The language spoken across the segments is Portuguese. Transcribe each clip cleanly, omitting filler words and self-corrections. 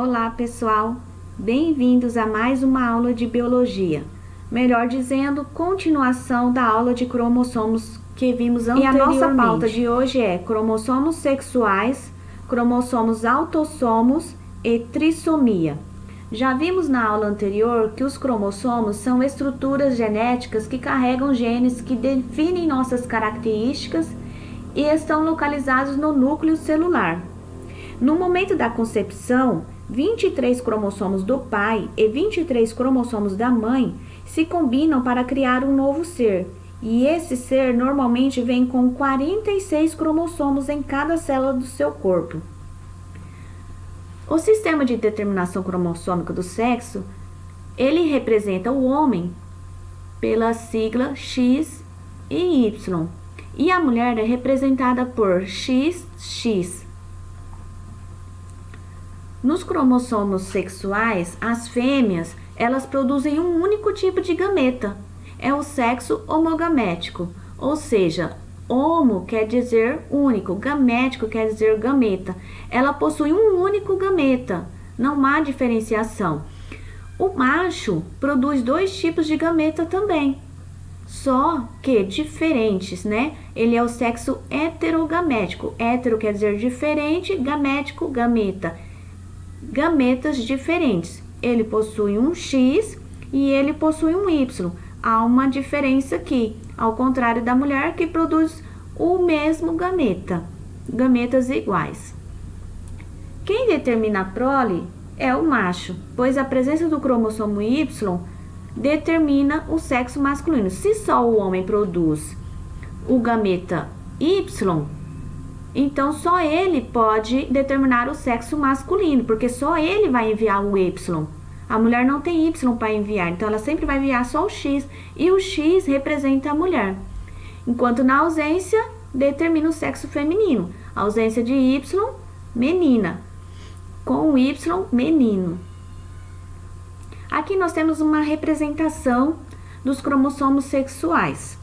Olá, pessoal! Bem-vindos a mais uma aula de biologia. Melhor dizendo, continuação da aula de cromossomos que vimos anteriormente. E a nossa pauta de hoje é cromossomos sexuais, cromossomos autossomos e trissomia. Já vimos na aula anterior que os cromossomos são estruturas genéticas que carregam genes que definem nossas características e estão localizados no núcleo celular. No momento da concepção, 23 cromossomos do pai e 23 cromossomos da mãe se combinam para criar um novo ser, e esse ser normalmente vem com 46 cromossomos em cada célula do seu corpo. O sistema de determinação cromossômica do sexo, ele representa o homem pela sigla X e Y, e a mulher é representada por XX. Nos cromossomos sexuais, as fêmeas, elas produzem um único tipo de gameta. É o sexo homogamético, ou seja, homo quer dizer único, gamético quer dizer gameta. Ela possui um único gameta, não há diferenciação. O macho produz dois tipos de gameta também, só que diferentes, né? Ele é o sexo heterogamético. Hétero quer dizer diferente, gamético, gameta. Gametas diferentes. Ele possui um X e ele possui um Y. Há uma diferença aqui, ao contrário da mulher que produz o mesmo gameta, gametas iguais. Quem determina a prole é o macho, pois a presença do cromossomo Y determina o sexo masculino. Se só o homem produz o gameta Y, então só ele pode determinar o sexo masculino, porque só ele vai enviar o Y. A mulher não tem Y para enviar, então ela sempre vai enviar só o X, e o X representa a mulher. Enquanto na ausência, determina o sexo feminino. A ausência de Y, menina. Com o Y, menino. Aqui nós temos uma representação dos cromossomos sexuais.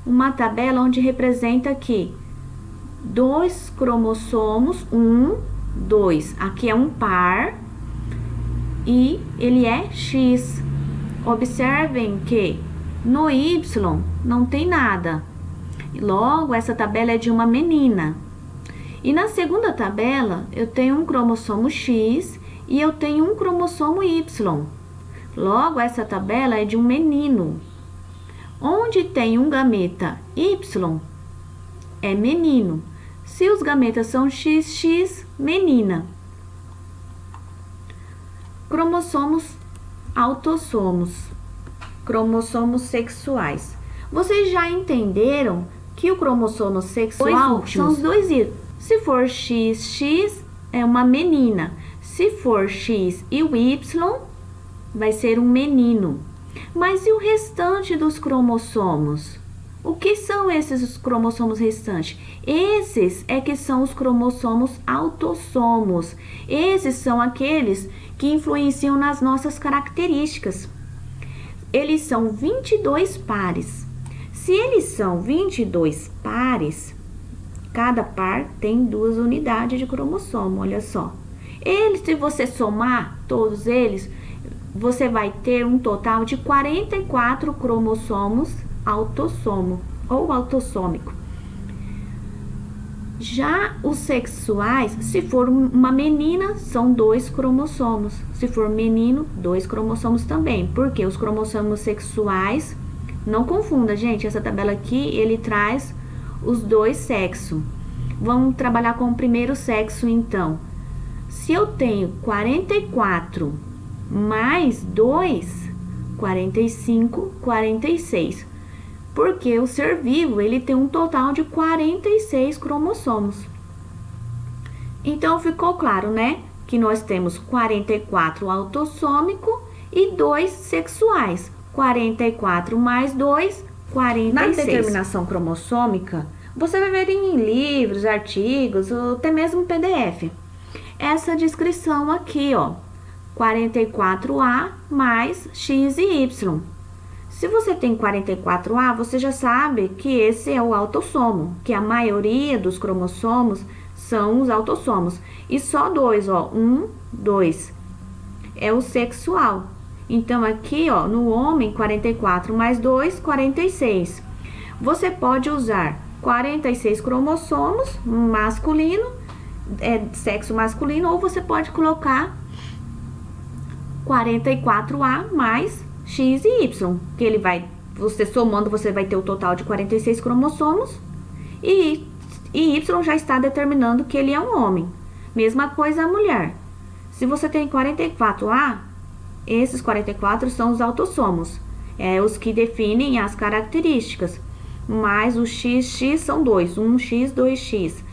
Uma tabela onde representa aqui dois cromossomos, 1, 2. Aqui é um par e ele é X. Observem que no Y não tem nada. Logo, essa tabela é de uma menina. E na segunda tabela, eu tenho um cromossomo X e eu tenho um cromossomo Y. Logo, essa tabela é de um menino. Onde tem um gameta Y, é menino. Se os gametas são XX, menina. Cromossomos autossomos, cromossomos sexuais. Vocês já entenderam que o cromossomo sexual são os dois Y. Se for XX, é uma menina. Se for X e o Y, vai ser um menino. Mas e o restante dos cromossomos? O que são esses cromossomos restantes? Esses é que são os cromossomos autossomos. Esses são aqueles que influenciam nas nossas características. Eles são 22 pares. Se eles são 22 pares, cada par tem 2 unidades de cromossomo, olha só. Se você somar todos eles, você vai ter um total de 44 cromossomos autossomo ou autossômico. Já os sexuais, se for uma menina, são 2 cromossomos. Se for menino, 2 cromossomos também. Porque os cromossomos sexuais, não confunda, gente, essa tabela aqui, ele traz os dois sexos. Vamos trabalhar com o primeiro sexo, então. Se eu tenho 44 mais 2, 45, 46. Porque o ser vivo, ele tem um total de 46 cromossomos. Então, ficou claro, né? Que nós temos 44 autossômico e 2 sexuais. 44 mais 2, 46. Na determinação cromossômica, você vai ver em livros, artigos, ou até mesmo PDF. Essa descrição aqui, ó. 44A mais X e Y. Se você tem 44A, você já sabe que esse é o autossomo, que a maioria dos cromossomos são os autossomos. E só 2, ó, 1 2. É o sexual. Então, aqui, ó, no homem, 44 mais 2, 46. Você pode usar 46 cromossomos masculino, sexo masculino, ou você pode colocar 44A mais X e Y, que ele vai, você somando, você vai ter o total de 46 cromossomos, e Y já está determinando que ele é um homem. Mesma coisa a mulher. Se você tem 44A, esses 44 são os autossomos, os que definem as características, mais o XX são 2, 1x, 2x.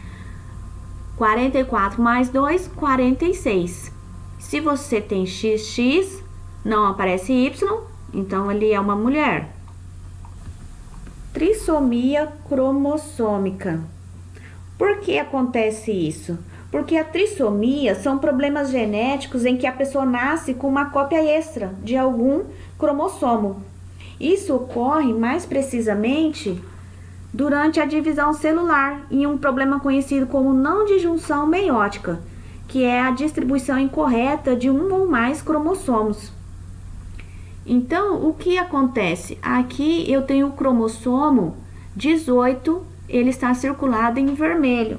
44 mais 2, 46. Se você tem XX, não aparece Y, então ele é uma mulher. Trissomia cromossômica. Por que acontece isso? Porque a trissomia são problemas genéticos em que a pessoa nasce com uma cópia extra de algum cromossomo. Isso ocorre mais precisamente durante a divisão celular, em um problema conhecido como não disjunção meiótica, que é a distribuição incorreta de um ou mais cromossomos. Então, o que acontece? Aqui eu tenho o cromossomo 18, ele está circulado em vermelho.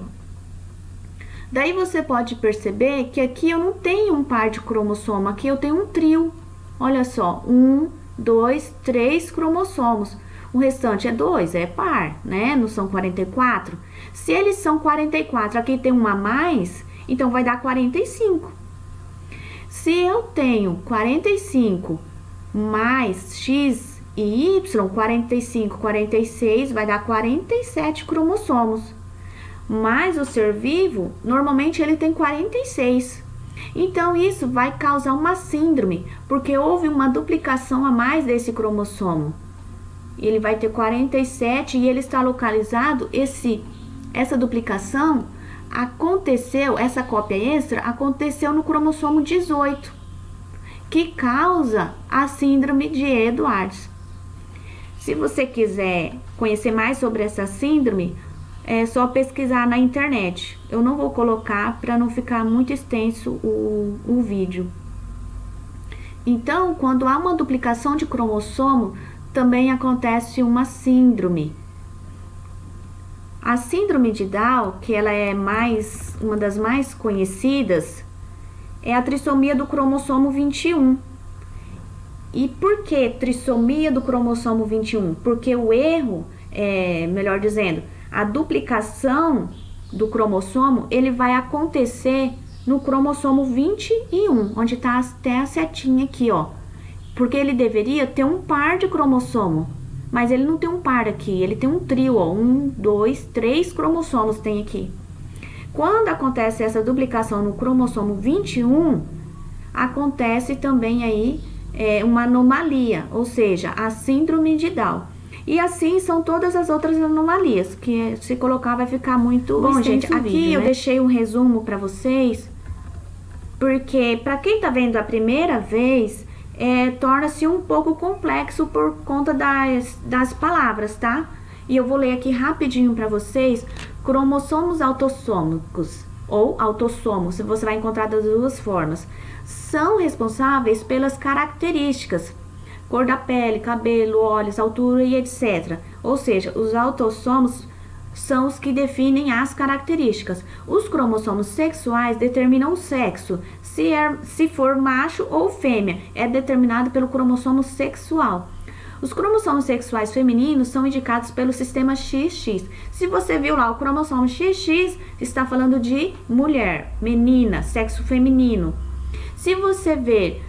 Daí você pode perceber que aqui eu não tenho um par de cromossomo, aqui eu tenho um trio. Olha só, 1, 2, 3 cromossomos. O restante é 2, é par, né? Não são 44. Se eles são 44, aqui tem um a mais, então vai dar 45. Se eu tenho 45 mais X e Y, 45, 46, vai dar 47 cromossomos. Mas o ser vivo, normalmente ele tem 46. Então, isso vai causar uma síndrome, porque houve uma duplicação a mais desse cromossomo. Ele vai ter 47 e ele está localizado, essa duplicação aconteceu, essa cópia extra aconteceu no cromossomo 18, que causa a síndrome de Edwards. Se você quiser conhecer mais sobre essa síndrome, é só pesquisar na internet. Eu não vou colocar para não ficar muito extenso o vídeo. Então, quando há uma duplicação de cromossomo, também acontece uma síndrome. A síndrome de Down, que ela é uma das mais conhecidas, é a trissomia do cromossomo 21. E por que trissomia do cromossomo 21? Porque o erro, melhor dizendo, a duplicação do cromossomo, ele vai acontecer no cromossomo 21, onde está até a setinha aqui, ó. Porque ele deveria ter um par de cromossomo, mas ele não tem um par aqui, ele tem um trio, ó, 1, 2, 3 cromossomos tem aqui. Quando acontece essa duplicação no cromossomo 21, acontece também aí uma anomalia, ou seja, a síndrome de Down. E assim são todas as outras anomalias, que se colocar vai ficar muito bom, gente. Aqui vídeo, eu deixei um resumo para vocês, porque para quem tá vendo a primeira vez, torna-se um pouco complexo por conta das palavras, tá? E eu vou ler aqui rapidinho para vocês. Cromossomos autossômicos ou autossomos, você vai encontrar das duas formas, são responsáveis pelas características, cor da pele, cabelo, olhos, altura e etc. Ou seja, os autossomos são os que definem as características. Os cromossomos sexuais determinam o sexo. Se for macho ou fêmea, é determinado pelo cromossomo sexual. Os cromossomos sexuais femininos são indicados pelo sistema XX. Se você viu lá o cromossomo XX, está falando de mulher, menina, sexo feminino. Se você ver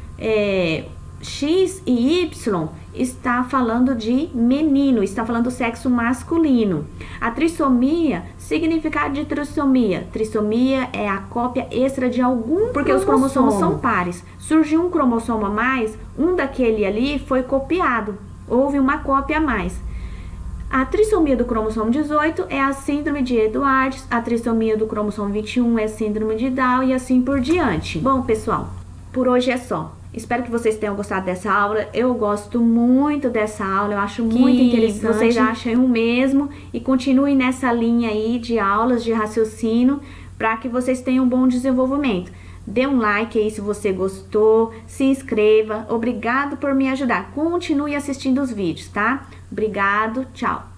X e Y, está falando de menino, está falando do sexo masculino. A trissomia, significado de trissomia. Trissomia é a cópia extra de algum porque os cromossomos são pares. Surgiu um cromossomo a mais, um daquele ali foi copiado. Houve uma cópia a mais. A trissomia do cromossomo 18 é a síndrome de Edwards, a trissomia do cromossomo 21 é a síndrome de Down e assim por diante. Bom, pessoal, por hoje é só. Espero que vocês tenham gostado dessa aula. Eu gosto muito dessa aula, eu acho muito interessante. Vocês achem o mesmo e continuem nessa linha aí de aulas de raciocínio para que vocês tenham um bom desenvolvimento. Dê um like aí se você gostou, se inscreva. Obrigado por me ajudar. Continue assistindo os vídeos, tá? Obrigado, tchau.